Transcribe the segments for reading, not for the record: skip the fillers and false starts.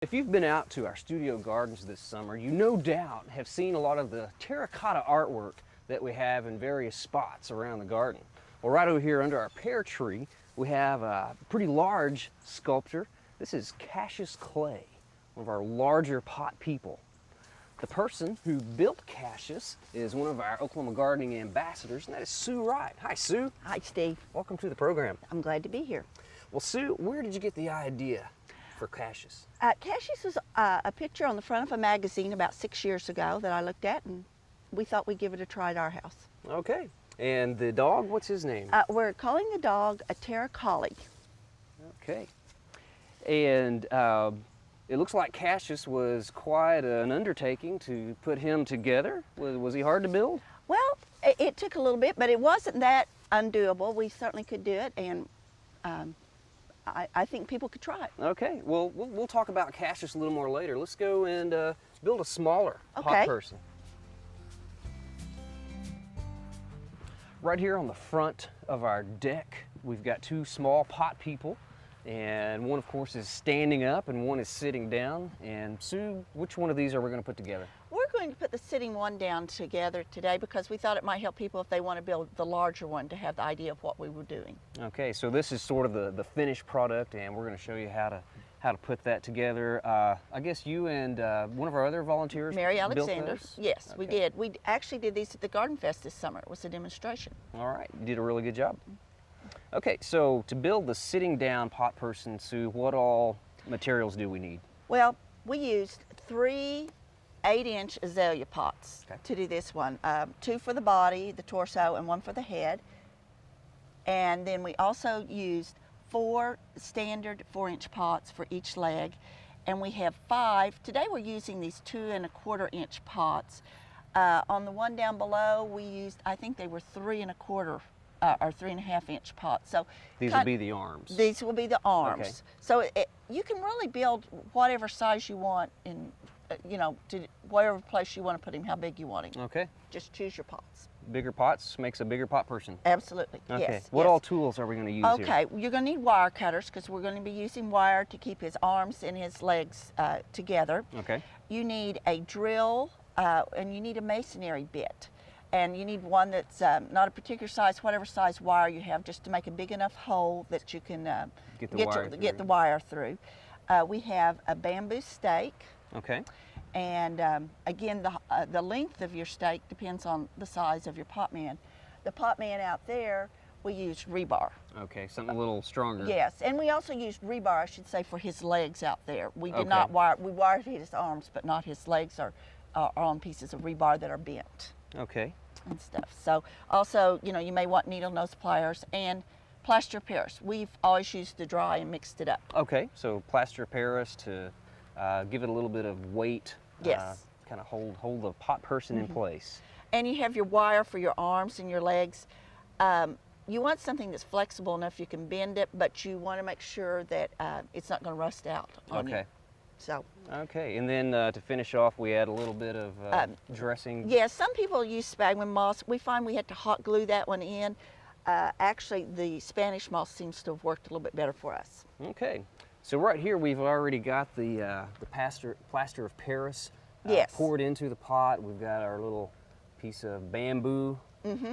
If you've been out to our studio gardens this summer, you no doubt have seen a lot of the terracotta artwork that we have in various spots around the garden. Well, right over here under our pear tree, we have a pretty large sculpture. This is Cassius Clay, one of our larger pot people. The person who built Cassius is one of our Oklahoma gardening ambassadors, and that is Sue Wright. Hi, Sue. Hi, Steve. Welcome to the program. I'm glad to be here. Well, Sue, where did you get the idea for Cassius? Cassius was a picture on the front of a magazine about 6 years ago that I looked at, and we thought we'd give it a try at our house. Okay. And the dog, what's his name? We're calling the dog a Terra Cotta. Okay. And it looks like Cassius was quite an undertaking to put him together. Was he hard to build? Well, it took a little bit, but it wasn't that undoable. We certainly could do it, and I think people could try it. Okay. Well, we'll talk about Cassius a little more later. Let's go and build a smaller pot Okay. person. Right here on the front of our deck, we've got two small pot people, and one of course is standing up and one is sitting down. And Sue, which one of these are we going to put together? We're going to put the sitting one down together today because we thought it might help people if they want to build the larger one to have the idea of what we were doing. Okay, so this is sort of the finished product, and we're going to show you how to put that together. I guess you and one of our other volunteers Mary built Alexander. those? Yes, Okay. we did. We actually did these at the Garden Fest this summer. It was a demonstration. All right, you did a really good job. Okay, so to build the sitting down pot person, Sue, what all materials do we need? Well, we used 3 8-inch azalea pots Okay. to do this one. 2 for the body, the torso, and 1 for the head. And then we also used 4 standard 4-inch pots for each leg. And we have 5. Today we're using these 2 1/4-inch pots. On the one down below, we used, I think they were 3 1/4 or 3 1/2-inch pots. So These will be the arms. these will be the arms. Okay. So you can really build whatever size you want in, to whatever place you want to put him, how big you want him. Okay, Just choose your pots. bigger pots makes a bigger pot person. Absolutely. Okay, Yes. what yes. all tools are we going to use here? Okay, you're going to need wire cutters because we're going to be using wire to keep his arms and his legs together. Okay, You need a drill and you need a masonry bit. And you need one that's not a particular size, whatever size wire you have, just to make a big enough hole that you can Get the wire get the through. wire through. We have a bamboo stake. okay, And again, the length of your stake depends on the size of your pot man. The pot man out there, we use rebar. okay, something a little stronger. Yes, and we also used rebar, I should say, for his legs out there. We did Okay. not wire, we wired his arms, but not his legs are on pieces of rebar that are bent Okay, and stuff. So also, you may want needle nose pliers and plaster of Paris. We've always used the dry and mixed it up. okay, so plaster of Paris to give it a little bit of weight. Yes. Kind of hold the pot person in place. And you have your wire for your arms and your legs. You want something that's flexible enough you can bend it, but you want to make sure that it's not going to rust out on you. Okay. So, Okay, and then to finish off, we add a little bit of dressing. yeah, some people use sphagnum moss. We find we had to hot glue that one in. Actually, the Spanish moss seems to have worked a little bit better for us. Okay, so right here we've already got the plaster of Paris Yes. poured into the pot. We've got our little piece of bamboo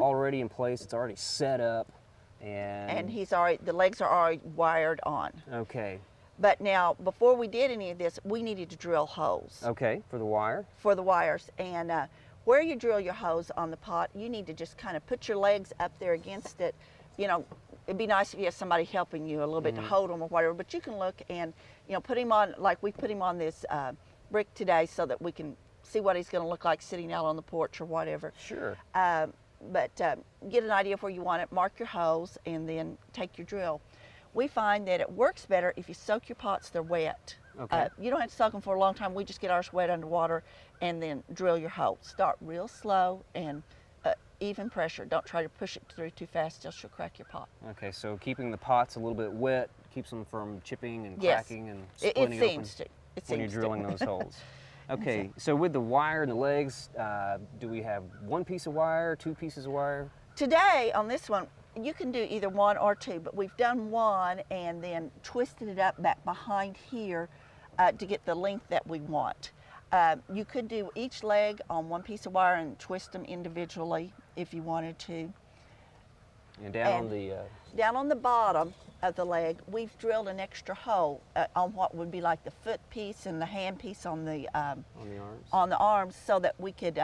already in place. It's already set up, And the legs are already wired on. okay, But now, before we did any of this, we needed to drill holes okay, for the wire. for the wires. And where you drill your hose on the pot, you need to just kind of put your legs up there against it. It'd be nice if you had somebody helping you a little bit to hold them or whatever, but you can look and, put him on, like we put him on this brick today so that we can see what he's going to look like sitting out on the porch or whatever. Sure. But get an idea of where you want it, mark your holes, and then take your drill. We find that it works better if you soak your pots, they're wet. Okay. You don't have to soak them for a long time. We just get ours wet underwater and then drill your hole. Start real slow and even pressure. Don't try to push it through too fast, else you'll crack your pot. Okay, so keeping the pots a little bit wet keeps them from chipping and Yes. cracking and It splitting seems open to. It when you're seems to. drilling those holes. Okay, so with the wire and the legs, do we have one piece of wire, 2 pieces of wire? Today, on this one, you can do either 1 or 2, but we've done 1 and then twisted it up back behind here to get the length that we want. You could do each leg on one piece of wire and twist them individually if you wanted to. And down Down on the bottom of the leg, we've drilled an extra hole on what would be like the foot piece and the hand piece on the arms, so that we could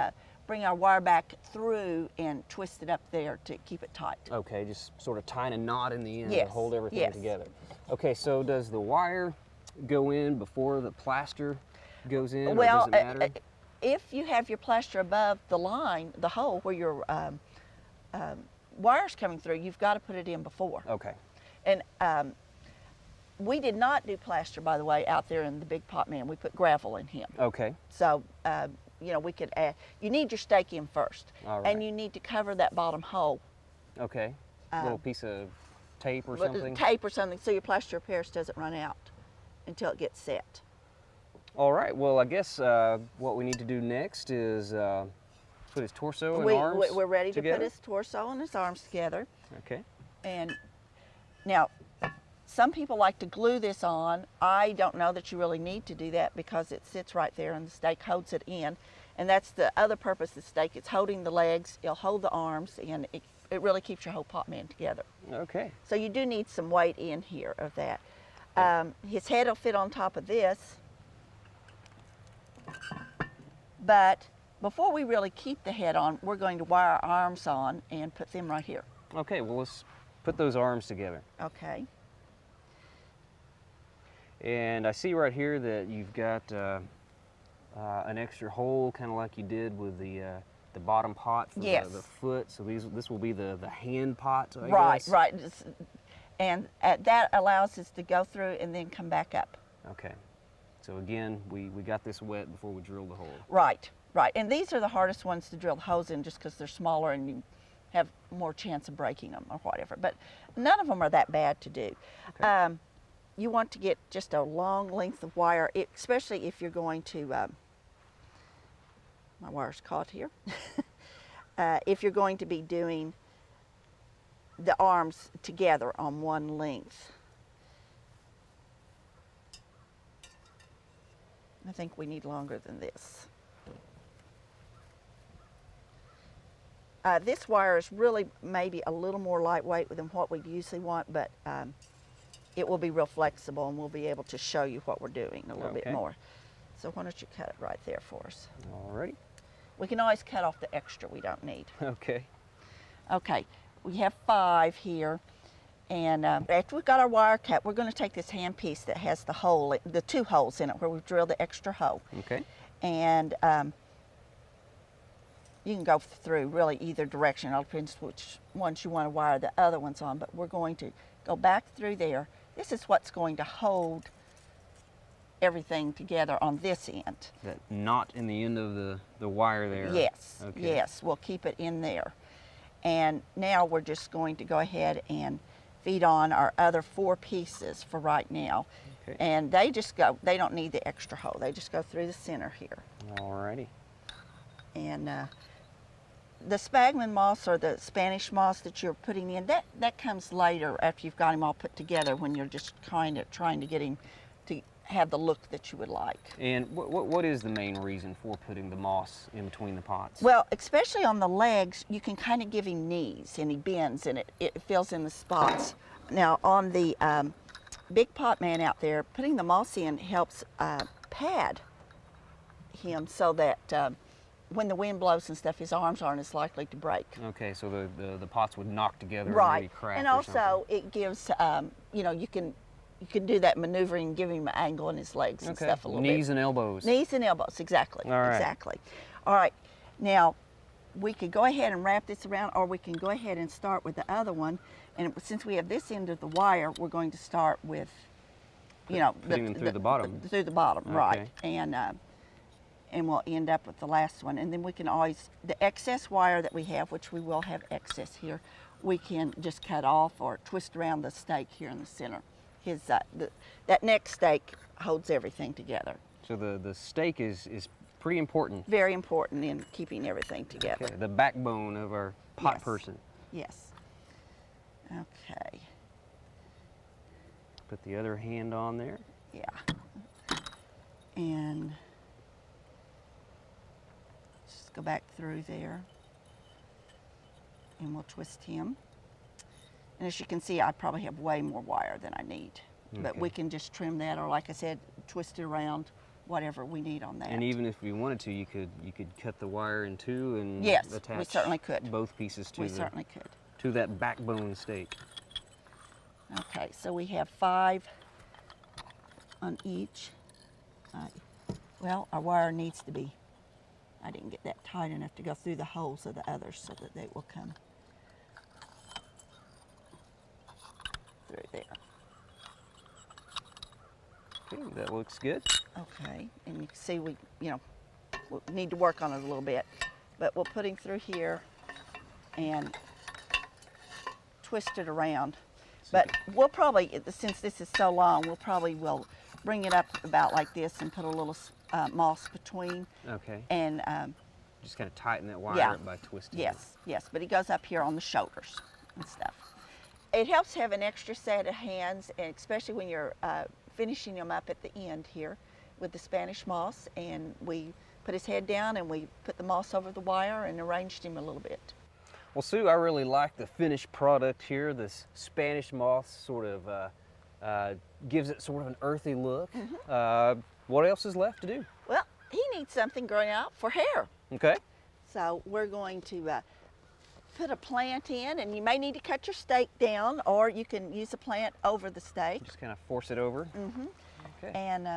bring our wire back through and twist it up there to keep it tight. Okay, just sort of tying a knot in the end Yes, to hold everything yes. together. Okay, so does the wire go in before the plaster goes in, or does it matter? If you have your plaster above the line, the hole where your wire's coming through, you've got to put it in before. Okay. And we did not do plaster, by the way, out there in the big pot man. We put gravel in him. Okay. So, you know, we could add, you need your stake in first. All right. And you need to cover that bottom hole. Okay. A little piece of tape or something? Tape or something, so your plaster of Paris doesn't run out until it gets set. All right, well, I guess what we need to do next is put his torso and arms We're ready together. to put his torso and his arms together. Okay. And now, some people like to glue this on. I don't know that you really need to do that because it sits right there and the stake holds it in. And that's the other purpose of the stake. It's holding the legs, it'll hold the arms, and it really keeps your whole pot man together. Okay. So you do need some weight in here of that. His head will fit on top of this. But before we really keep the head on, we're going to wire our arms on and put them right here. Okay, well, let's put those arms together. Okay. And I see right here that you've got an extra hole, kind of like you did with the bottom pot for Yes. the foot. So this will be the hand pot, I Right, guess. right. And that allows us to go through and then come back up. Okay. So again, we got this wet before we drilled the hole. Right, right. And these are the hardest ones to drill the holes in just because they're smaller and you have more chance of breaking them or whatever. But none of them are that bad to do. Okay. You want to get just a long length of wire, especially if you're going to, my wire's caught here. If you're going to be doing the arms together on one length. I think we need longer than this. This wire is really maybe a little more lightweight than what we usually want, but it will be real flexible and we'll be able to show you what we're doing a little bit more. So why don't you cut it right there for us? Alrighty. We can always cut off the extra we don't need. Okay. Okay, we have 5 here. And after we've got our wire cut, we're going to take this hand piece that has the hole, the 2 holes in it where we've drilled the extra hole. Okay. And you can go through really either direction. It all depends which ones you want to wire the other ones on. But we're going to go back through there. This is what's going to hold everything together on this end. That knot in the end of the wire there. Yes, Okay. yes, we'll keep it in there. And now we're just going to go ahead and feed on our other 4 pieces for right now. Okay. And they don't need the extra hole. They just go through the center here. Alrighty. And the sphagnum moss or the Spanish moss that you're putting in, that comes later after you've got him all put together when you're just kind of trying to get him to have the look that you would like. And what is the main reason for putting the moss in between the pots? Well, especially on the legs, you can kind of give him knees and he bends and it fills in the spots. Now on the big pot man out there, putting the moss in helps pad him so that when the wind blows and stuff, his arms aren't as likely to break. Okay, so the pots would knock together Right, and maybe crack and or also something. it gives, you know, you can do that maneuvering and give him an angle in his legs and stuff a little bit. Knees and elbows. Knees and elbows, exactly. All right. Exactly. All right. Now, we could go ahead and wrap this around, or we can go ahead and start with the other one. And since we have this end of the wire, we're going to start with, you know, Putting them through the bottom. Through the bottom, right. Okay. And we'll end up with the last one. And then we can always, the excess wire that we have, which we will have excess here, we can just cut off or twist around the stake here in the center. That next stake holds everything together. So the stake is pretty important. Very important in keeping everything together. Okay, the backbone of our pot Yes. person. Yes. Okay. Put the other hand on there. Yeah. Just go back through there and we'll twist him. And as you can see, I probably have way more wire than I need. But we can just trim that, or like I said, twist it around, whatever we need on that. And even if we wanted to, you could cut the wire in two and yes, attach we certainly could. both pieces to certainly could. To that backbone stake. Okay, so we have 5 on each. Well, our wire needs to be, I didn't get that tight enough to go through the holes of the others so that they will come through there. Okay, that looks good. Okay, and you can see we need to work on it a little bit, but we'll put him through here and twist it around. But we'll probably, since this is so long, will bring it up about like this and put a little moss between. Okay. And just kind of tighten that wire up by twisting it. Yes, but he goes up here on the shoulders and stuff. It helps to have an extra set of hands, and especially when you're finishing him up at the end here with the Spanish moss. And we put his head down and we put the moss over the wire and arranged him a little bit. Well, Sue, I really like the finished product here. This Spanish moss sort of gives it sort of an earthy look. What else is left to do? Well, he needs something growing out for hair. Okay. So we're going to put a plant in, and you may need to cut your stake down, or you can use a plant over the stake. Just kind of force it over. Okay. And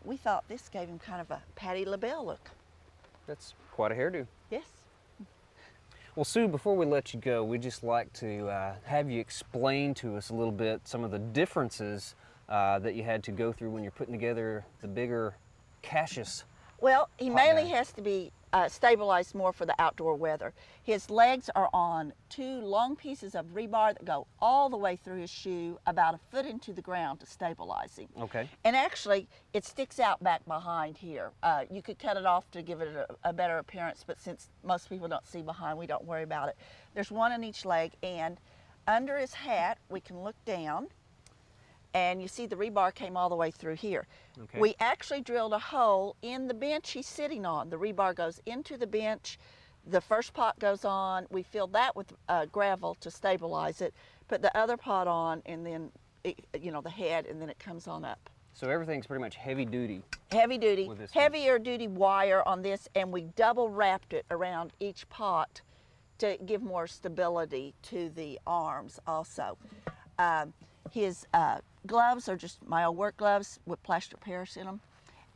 we thought this gave him kind of a Patti LaBelle look. That's quite a hairdo. Yes. Well, Sue, before we let you go, we'd just like to have you explain to us a little bit some of the differences that you had to go through when you're putting together the bigger Cassius. Well, he Hot mainly guy. has to be stabilized more for the outdoor weather. His legs are on 2 long pieces of rebar that go all the way through his shoe, about 1 foot into the ground to stabilize him. Okay. And actually, it sticks out back behind here. You could cut it off to give it a better appearance, but since most people don't see behind, we don't worry about it. There's 1 on each leg, and under his hat, we can look down, and you see the rebar came all the way through here. Okay. We actually drilled a hole in the bench he's sitting on. The rebar goes into the bench. The first pot goes on. We filled that with gravel to stabilize it. Put the other pot on, and then the head, and then it comes on up. So everything's pretty much heavy duty. Heavy duty, With this one. heavier duty wire on this, and we double wrapped it around each pot to give more stability to the arms also. His gloves are just my old work gloves with plaster Paris in them.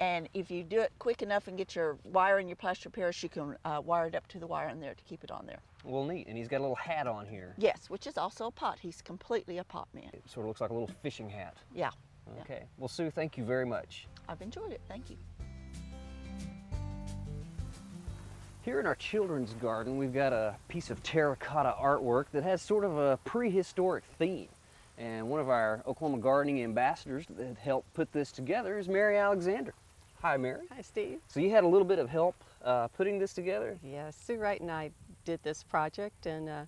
And if you do it quick enough and get your wire in your plaster Paris, you can wire it up to the wire in there to keep it on there. Well, neat. And he's got a little hat on here. Yes, which is also a pot. He's completely a pot man. It sort of looks like a little fishing hat. Yeah. Okay. Well, Sue, thank you very much. I've enjoyed it. Thank you. Here in our children's garden, we've got a piece of terracotta artwork that has sort of a prehistoric theme. And one of our Oklahoma gardening ambassadors that helped put this together is Mary Alexander. Hi, Mary. Hi, Steve. So you had a little bit of help putting this together? Yeah, Sue Wright and I did this project, and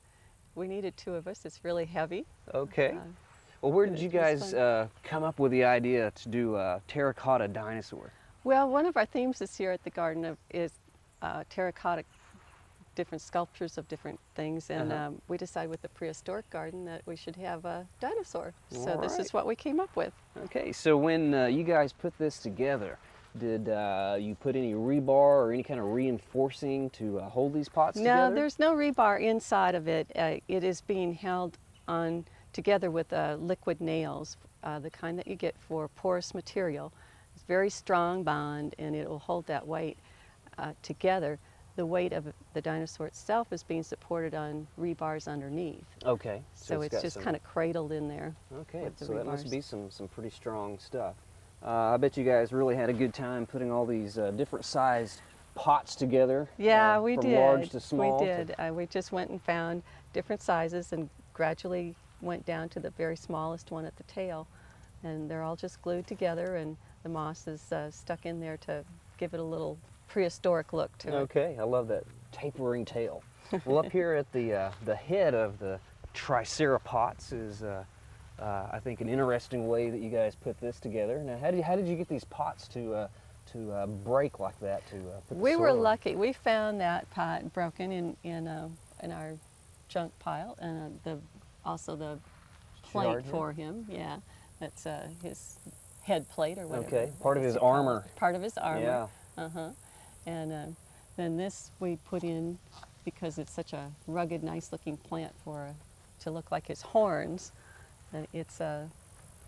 we needed 2 of us. It's really heavy. Okay. Well, where did you it was guys come up with the idea to do a terracotta dinosaur? Well, one of our themes this year at the garden is terracotta, different sculptures of different things, and we decided with the prehistoric garden that we should have a dinosaur. So this is what we came up with. Okay, so when you guys put this together, did you put any rebar or any kind of reinforcing to hold these pots together? No, there's no rebar inside of it. It is being held on together with liquid nails, the kind that you get for porous material. It's a very strong bond, and it will hold that weight together. The weight of the dinosaur itself is being supported on rebars underneath. Okay. So it's got just some- kind of cradled in there. Okay, with the so that must rebars. be some pretty strong stuff. I bet you guys really had a good time putting all these different sized pots together. Yeah, we from did. large to small. We did. We just went and found different sizes and gradually went down to the very smallest one at the tail. And they're all just glued together, and the moss is stuck in there to give it a little prehistoric look to it. Okay, I love that tapering tail. Well, up here at the head of the triceropods is, I think, an interesting way that you guys put this together. Now, how did you get these pots to break like that to put the We were soil in? lucky. We found that pot broken in our junk pile, and also the plate Shard here? for him. Yeah, that's his head plate or whatever. Okay, part of his they call it. armor. Part of his armor. Yeah. And then this we put in because it's such a rugged, nice-looking plant to look like his horns. It's a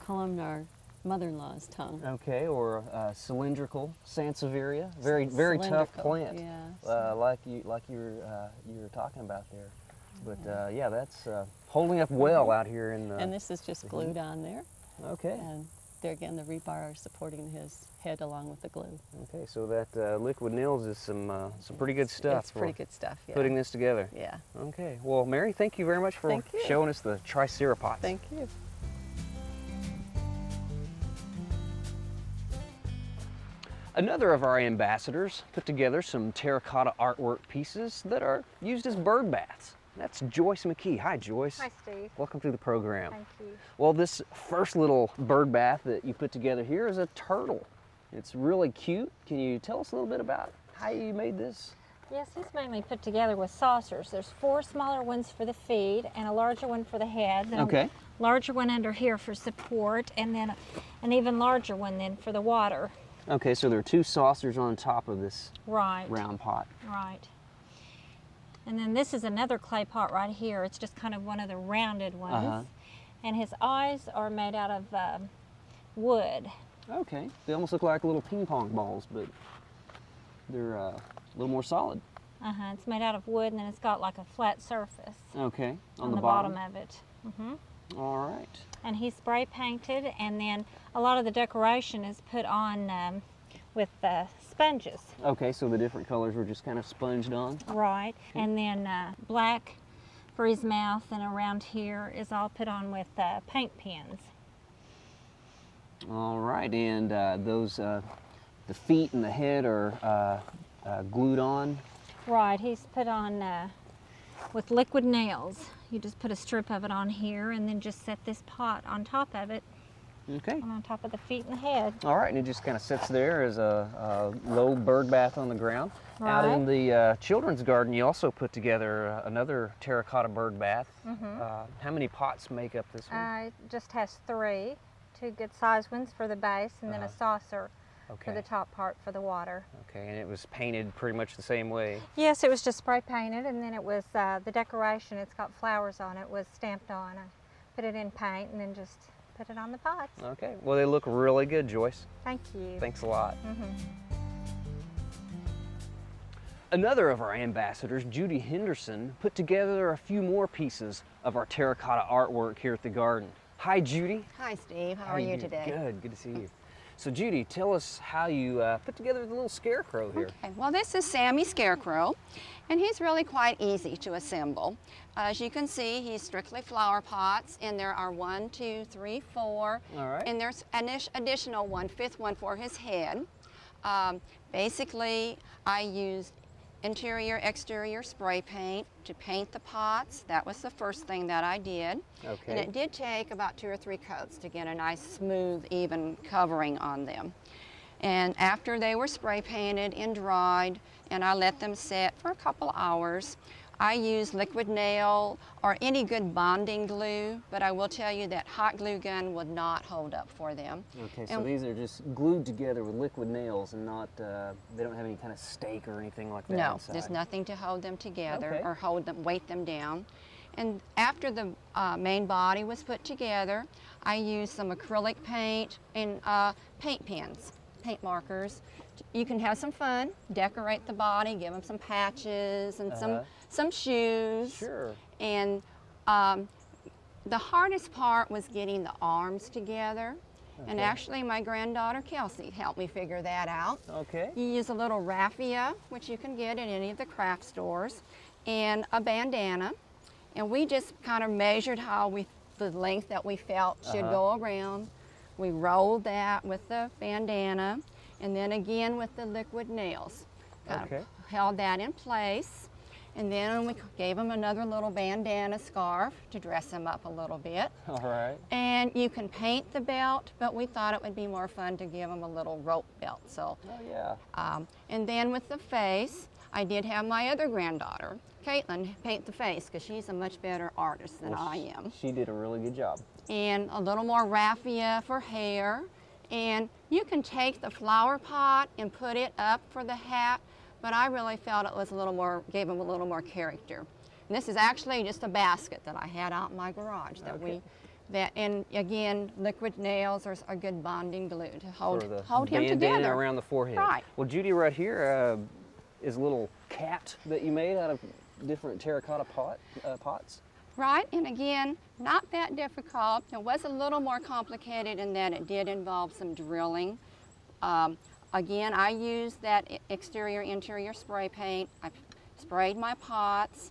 columnar mother-in-law's tongue. Okay, or cylindrical Sansevieria, very tough Cylindrical, plant, yeah. like you were talking about there. But yeah, that's holding up well out here in the. And this is just glued on there. Okay. And there again, the rebar are supporting his head along with the glue. Okay, so that liquid nails is some pretty good stuff. It's pretty good stuff. Yeah. Putting this together. Yeah. Okay. Well, Mary, thank you very much for Thank you. showing us the triceropods. Thank you. Another of our ambassadors put together some terracotta artwork pieces that are used as bird baths. That's Joyce McKee. Hi, Joyce. Hi, Steve. Welcome to the program. Thank you. Well, this first little bird bath that you put together here is a turtle. It's really cute. Can you tell us a little bit about how you made this? Yes, it's mainly put together with saucers. There's 4 smaller ones for the feet and a larger one for the head. Then Okay. A larger one under here for support, and then an even larger one then for the water. Okay, so there are 2 saucers on top of this Right. round pot. Right. And then this is another clay pot right here. It's just kind of one of the rounded ones. Uh-huh. And his eyes are made out of wood. Okay, they almost look like little ping pong balls, but they're a little more solid. It's made out of wood, and then it's got like a flat surface Okay, on the bottom of it. All right. And he spray painted, and then a lot of the decoration is put on with sponges. Okay, so the different colors were just kind of sponged on. Right. And then black for his mouth, and around here is all put on with paint pens. All right, and those, the feet and the head are glued on. Right, he's put on with liquid nails. You just put a strip of it on here and then just set this pot on top of it, Okay. and on top of the feet and the head. All right, and it just kind of sits there as a low bird bath on the ground. Out in the children's garden, you also put together another terracotta bird bath. How many pots make up this one? It just has 3, 2 good sized ones for the base, and then a saucer for Okay. the top part for the water. Okay, and it was painted pretty much the same way. Yes, it was just spray painted, and then it was the decoration. It's got flowers on it. Was stamped on. I put it in paint and then just put it on the pots. Okay, well they look really good, Joyce. Thank you. Thanks a lot. Another of our ambassadors, Judy Henderson, put together a few more pieces of our terracotta artwork here at the garden. Hi, Judy. Hi, Steve. How are you doing? today? Good to see you. So, Judy, tell us how you put together the little scarecrow here. Okay. Well, this is Sammy Scarecrow, and he's really quite easy to assemble. As you can see, he's strictly flower pots, and there are 1, 2, 3, 4. All right. And there's an additional 1/5 one for his head. Basically, I used interior, exterior spray paint to paint the pots. That was the first thing that I did. Okay. And it did take about 2 or 3 coats to get a nice, smooth, even covering on them. And after they were spray painted and dried, and I let them set for a couple hours, I used liquid nail or any good bonding glue, but I will tell you that hot glue gun would not hold up for them. Okay, so And- these are just glued together with liquid nails and not, they don't have any kind of stake or anything like that No, inside. there's nothing to hold them together Okay. or hold them, weight them down. And after the main body was put together, I used some acrylic paint and paint pens, paint markers. You can have some fun, decorate the body, give them some patches and some shoes. Sure. And the hardest part was getting the arms together. And Okay. actually my granddaughter Kelsey helped me figure that out. Okay. You use a little raffia, which you can get at any of the craft stores, and a bandana. And we just kind of measured the length that we felt should go around. We rolled that with the bandana, and then again with the liquid nails. Kind Okay. of held that in place. And then we gave him another little bandana scarf to dress him up a little bit. All right. And you can paint the belt, but we thought it would be more fun to give him a little rope belt. So, Oh, yeah. and then with the face, I did have my other granddaughter, Caitlin, paint the face because she's a much better artist than Well, I am. She did a really good job. And a little more raffia for hair. And you can take the flower pot and put it up for the hat, but I really felt it was a little more, gave him a little more character. And this is actually just a basket that I had out in my garage and again, liquid nails are a good bonding glue to hold him bandana together. around the forehead. Right. Well, Judy, right here is a little cat that you made out of different terracotta pots. Right, and again, not that difficult. It was a little more complicated in that it did involve some drilling. Again, I used that exterior-interior spray paint. I sprayed my pots.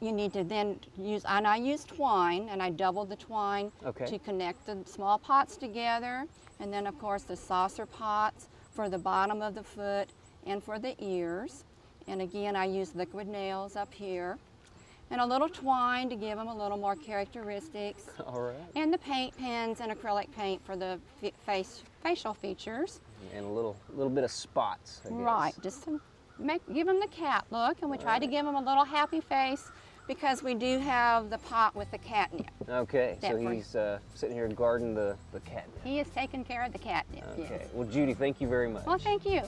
You need to then use, and I used twine, and I doubled the twine to connect the small pots together. And then, of course, the saucer pots for the bottom of the foot and for the ears. And again, I used liquid nails up here. And a little twine to give them a little more characteristics. All right. And the paint pens and acrylic paint for the facial features. And a little bit of spots, I guess. Right, just to give them the cat look, and we tried to give them a little happy face because we do have the pot with the catnip. Okay, so That he's sitting here guarding the catnip. He is taking care of the catnip. Okay. Yes. Well, Judy, thank you very much. Well, thank you.